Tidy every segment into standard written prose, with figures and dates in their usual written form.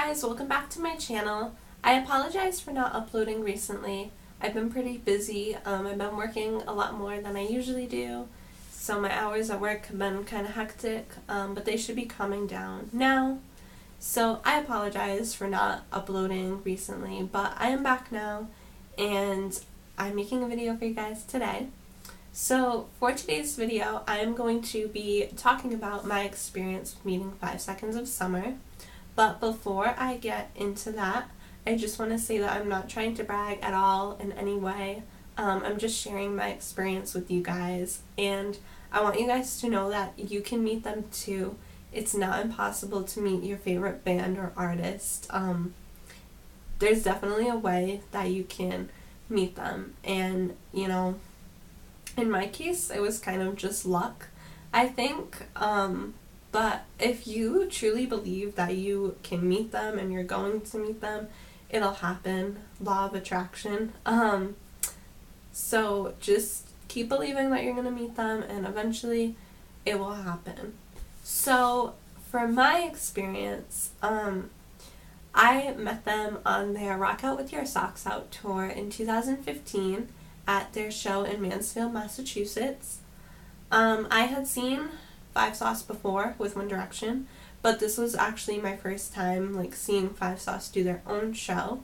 guys, welcome back to my channel. I apologize for not uploading recently. I've been pretty busy. I've been working a lot more than I usually do, so my hours at work have been kind of hectic, but they should be calming down now. So I apologize for not uploading recently, but I am back now, and I'm making a video for you guys today. So for today's video, I am going to be talking about my experience with meeting 5 Seconds of Summer. But before I get into that, I just want to say that I'm not trying to brag at all in any way. I'm just sharing my experience with you guys, and I want you guys to know that you can meet them too. It's not impossible to meet your favorite band or artist. There's definitely a way that you can meet them, and you know, in my case, it was kind of just luck, I think. But if you truly believe that you can meet them and you're going to meet them, it'll happen. Law of attraction. So just keep believing that you're going to meet them, and eventually it will happen. So for my experience, I met them on their Rock Out With Your Socks Out tour in 2015 at their show in Mansfield, Massachusetts. I had seen Five Sauce before with One Direction, but this was actually my first time seeing Five Sauce do their own show.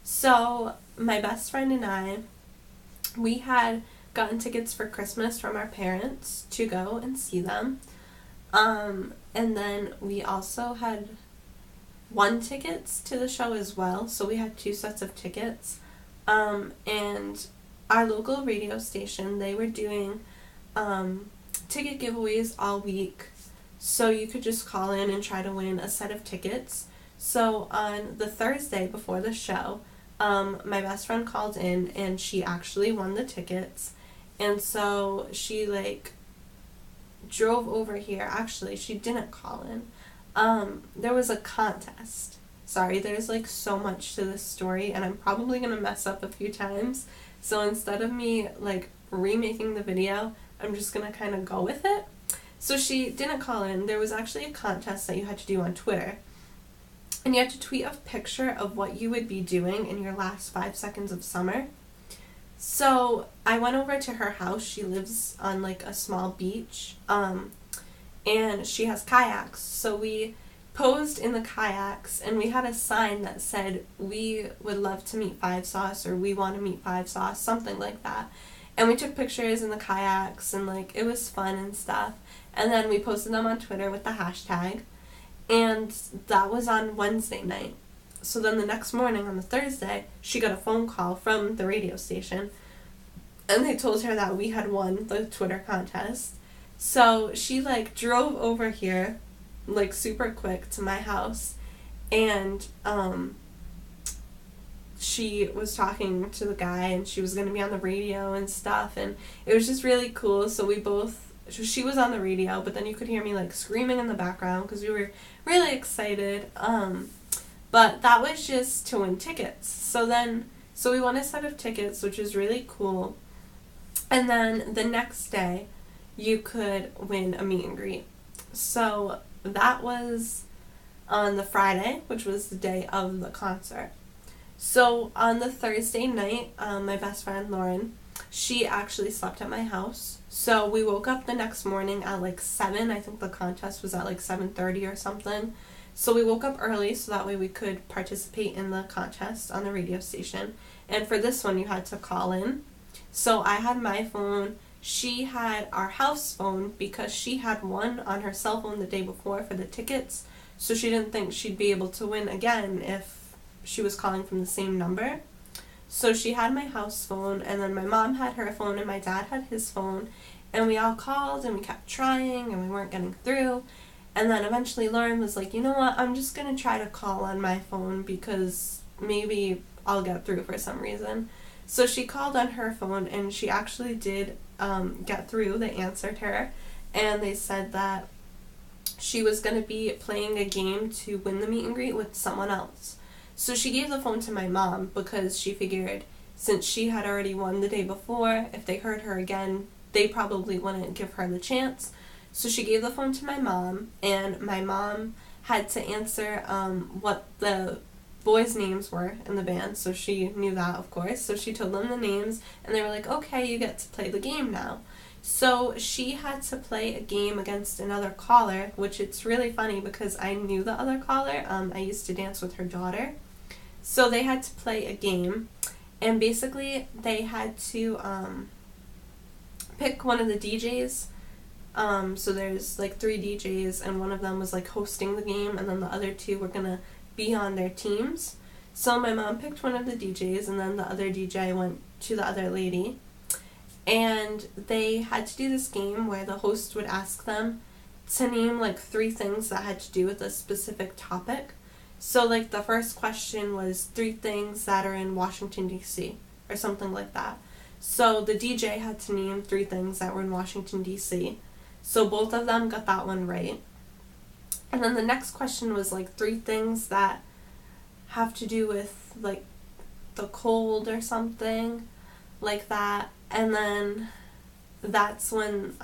So my best friend and I, we had gotten tickets for Christmas from our parents to go and see them. And then we also had won tickets to the show as well, so we had 2 sets of tickets. And our local radio station, they were doing ticket giveaways all week, so you could just call in and try to win a set of tickets. So on the Thursday before the show, my best friend called in and she actually won the tickets, and so she drove over here. Actually, she didn't call in. There was a contest. Sorry, there's so much to this story, and I'm probably gonna mess up a few times, so instead of me remaking the video, I'm just gonna kind of go with it. So she didn't call in. There was actually a contest that you had to do on Twitter, and you had to tweet a picture of what you would be doing in your last 5 seconds of summer. So I went over to her house. She lives on a small beach, and she has kayaks. So we posed in the kayaks, and we had a sign that said, "We would love to meet Five Sauce," or "We want to meet Five Sauce," something like that. And we took pictures in the kayaks, and it was fun and stuff. And then we posted them on Twitter with the hashtag, and that was on Wednesday night. So then the next morning, on the Thursday, she got a phone call from the radio station, and they told her that we had won the Twitter contest. So she drove over here super quick to my house, and she was talking to the guy, and she was going to be on the radio and stuff, and it was just really cool. So she was on the radio, but then you could hear me screaming in the background because we were really excited. But that was just to win tickets. So we won a set of tickets, which is really cool. And then the next day, you could win a meet and greet. So that was on the Friday, which was the day of the concert. So on the Thursday night, my best friend Lauren, she actually slept at my house. So we woke up the next morning at 7. I think the contest was at 7:30 or something. So we woke up early so that way we could participate in the contest on the radio station. And for this one, you had to call in. So I had my phone. She had our house phone because she had won on her cell phone the day before for the tickets. So she didn't think she'd be able to win again if she was calling from the same number. So she had my house phone, and then my mom had her phone, and my dad had his phone, and we all called, and we kept trying, and we weren't getting through. And then eventually Lauren was like, you know what, I'm just going to try to call on my phone because maybe I'll get through for some reason. So she called on her phone, and she actually did get through. They answered her, and they said that she was going to be playing a game to win the meet and greet with someone else. So she gave the phone to my mom because she figured since she had already won the day before, if they heard her again, they probably wouldn't give her the chance. So she gave the phone to my mom, and my mom had to answer what the boys' names were in the band, so she knew that, of course. So she told them the names, and they were like, okay, you get to play the game now. So she had to play a game against another caller, which it's really funny because I knew the other caller. I used to dance with her daughter. So they had to play a game, and basically they had to pick one of the DJs. So there's like 3 DJs, and one of them was like hosting the game, and then the other 2 were gonna be on their teams. So my mom picked one of the DJs, and then the other DJ went to the other lady. And they had to do this game where the host would ask them to name like 3 things that had to do with a specific topic. So like the first question was 3 things that are in Washington, D.C. or something like that. So the DJ had to name 3 things that were in Washington, D.C. So both of them got that one right. And then the next question was like 3 things that have to do with like the cold or something like that. And then that's when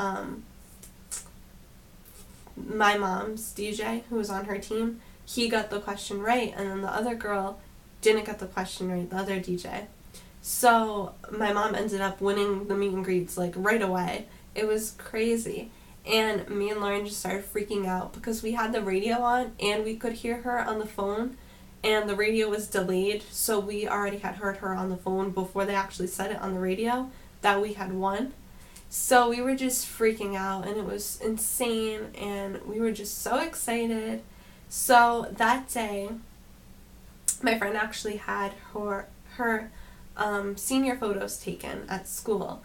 my mom's DJ, who was on her team, he got the question right, and then the other girl didn't get the question right, the other DJ. So my mom ended up winning the meet and greets like right away. It was crazy. And me and Lauren just started freaking out because we had the radio on and we could hear her on the phone, and the radio was delayed, so we already had heard her on the phone before they actually said it on the radio that we had won. So we were just freaking out, and it was insane, and we were just so excited. So that day, my friend actually had her senior photos taken at school,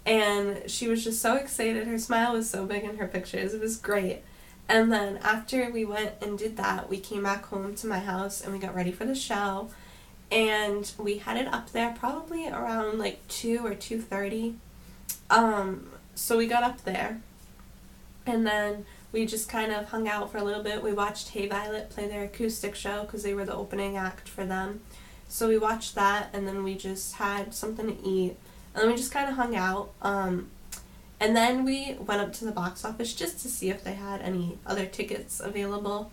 and she was just so excited. Her smile was so big in her pictures. It was great. And then after we went and did that, we came back home to my house, and we got ready for the show. And we headed up there probably around like 2 or 2:30. So we got up there, and then we just kind of hung out for a little bit. We watched Hey Violet play their acoustic show because they were the opening act for them. So we watched that, and then we just had something to eat, and then we just kind of hung out. And then we went up to the box office just to see if they had any other tickets available.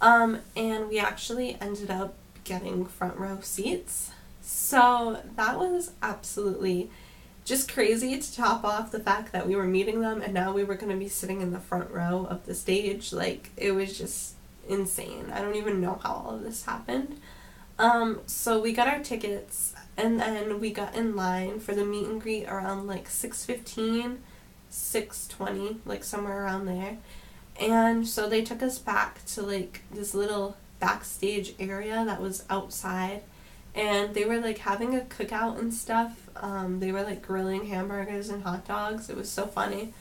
And we actually ended up getting front row seats. So that was absolutely just crazy to top off the fact that we were meeting them and now we were going to be sitting in the front row of the stage. Like, it was just insane. I don't even know how all of this happened. So we got our tickets, and then we got in line for the meet and greet around like 6:15, 6:20, like somewhere around there. And so they took us back to like this little backstage area that was outside, and they were like having a cookout and stuff. They were like grilling hamburgers and hot dogs. It was so funny.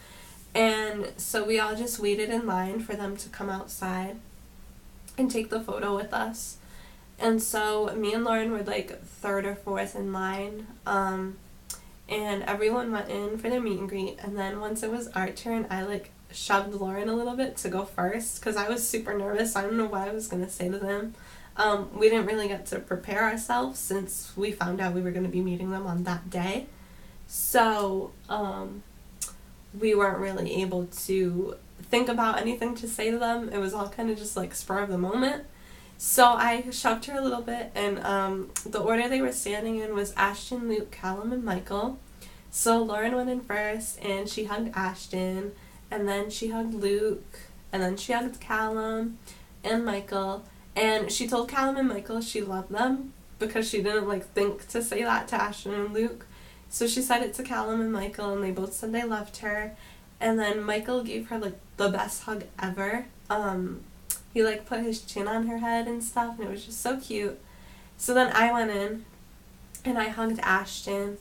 And so we all just waited in line for them to come outside and take the photo with us. And so me and Lauren were like 3rd or 4th in line, and everyone went in for their meet and greet. And then once it was our turn, I like shoved Lauren a little bit to go first because I was super nervous. I don't know what I was going to say to them. We didn't really get to prepare ourselves since we found out we were going to be meeting them on that day. So we weren't really able to think about anything to say to them. It was all kind of just like spur of the moment. So I shoved her a little bit, and the order they were standing in was Ashton, Luke, Callum, and Michael. So Lauren went in first, and she hugged Ashton, and then she hugged Luke, and then she hugged Callum and Michael. And she told Callum and Michael she loved them because she didn't like think to say that to Ashton and Luke. So she said it to Callum and Michael, and they both said they loved her. And then Michael gave her like the best hug ever. He like put his chin on her head and stuff, and it was just so cute. So then I went in and I hugged Ashton,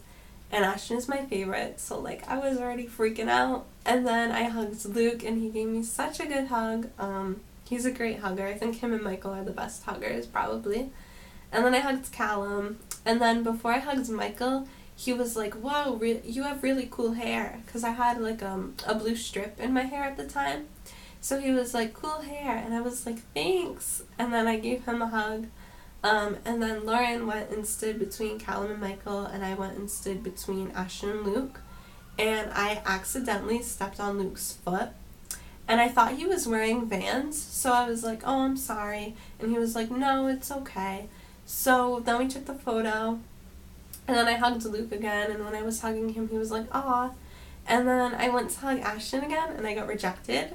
and Ashton is my favorite, so like I was already freaking out. And then I hugged Luke, and he gave me such a good hug. He's a great hugger. I think him and Michael are the best huggers, probably. And then I hugged Callum, and then before I hugged Michael, he was like, "Whoa, you have really cool hair," because I had like a blue strip in my hair at the time. So he was like, "Cool hair," and I was like, "Thanks." And then I gave him a hug. And then Lauren went and stood between Callum and Michael, and I went and stood between Ashton and Luke. And I accidentally stepped on Luke's foot. and I thought he was wearing Vans, so I was like, oh, I'm sorry, and he was like, no, it's okay. So then we took the photo, and then I hugged Luke again, and when I was hugging him, he was like, aw, and then I went to hug Ashton again, and I got rejected.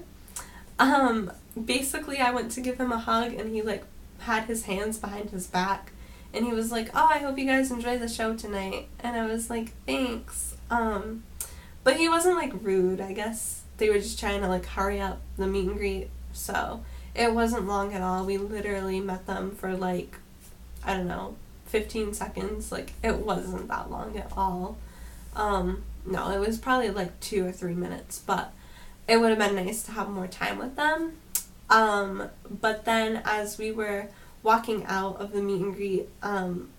Basically, I went to give him a hug, and he, like, had his hands behind his back, and he was like, oh, I hope you guys enjoy the show tonight, and I was like, thanks. But he wasn't, like, rude. I guess they were just trying to, like, hurry up the meet and greet, so it wasn't long at all. We literally met them for, like, I don't know, 15 seconds. Like, it wasn't that long at all. No, it was probably, like, 2 or 3 minutes, but it would have been nice to have more time with them. But then as we were walking out of the meet and greet,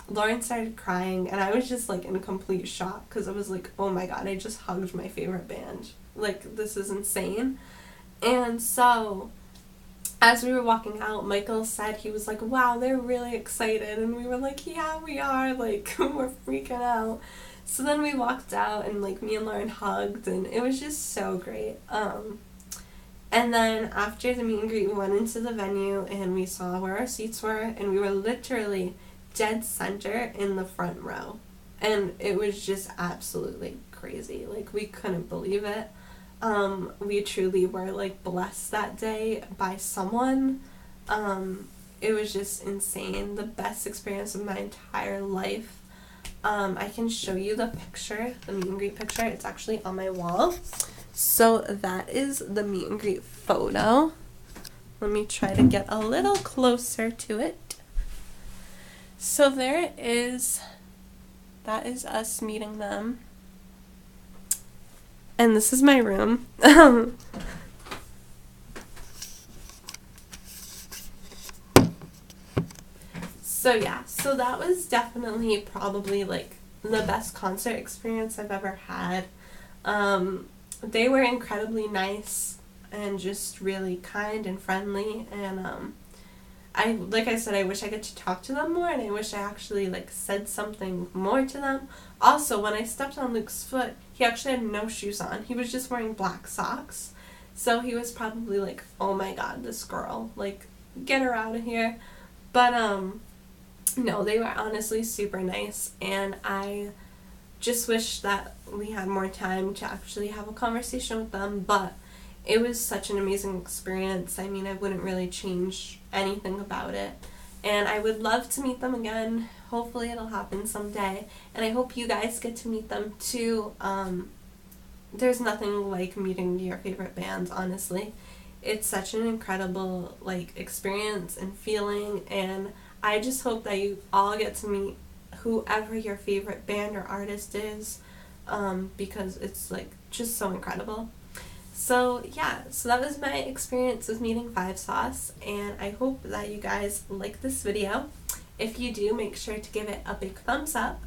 Lauren started crying, and I was just, like, in complete shock, because I was like, oh my god, I just hugged my favorite band. Like, this is insane. And so, as we were walking out, Michael said, he was like, wow, they're really excited, and we were like, yeah, we are, like, we're freaking out. So then we walked out, and, like, me and Lauren hugged, and it was just so great. And then after the meet and greet, we went into the venue, and we saw where our seats were, and we were literally dead center in the front row. And it was just absolutely crazy. Like, we couldn't believe it. We truly were, like, blessed that day by someone. It was just insane. The best experience of my entire life. I can show you the picture, the meet and greet picture. It's actually on my wall. So that is the meet and greet photo. Let me try to get a little closer to it. So there it is. That is us meeting them. And this is my room. So yeah, so that was definitely probably, like, the best concert experience I've ever had. They were incredibly nice and just really kind and friendly, and like I said, I wish I could talk to them more, and I wish I actually, like, said something more to them. Also, when I stepped on Luke's foot, he actually had no shoes on. He was just wearing black socks. So he was probably like, oh my god, this girl, like, get her out of here. But no, they were honestly super nice, and I just wish that we had more time to actually have a conversation with them, but it was such an amazing experience. I mean, I wouldn't really change anything about it, and I would love to meet them again. Hopefully it'll happen someday, and I hope you guys get to meet them too. There's nothing like meeting your favorite bands, honestly. It's such an incredible, like, experience and feeling, and I just hope that you all get to meet whoever your favorite band or artist is, because it's, like, just so incredible. So yeah, so that was my experience with meeting Five Sauce, and I hope that you guys like this video. If you do, make sure to give it a big thumbs up,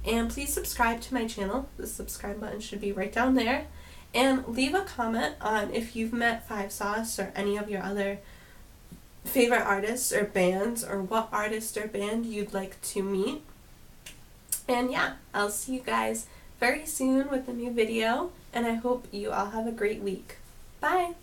and please subscribe to my channel. The subscribe button should be right down there, and leave a comment on if you've met Five Sauce or any of your other favorite artists or bands, or what artist or band you'd like to meet. And yeah, I'll see you guys very soon with a new video, and I hope you all have a great week. Bye!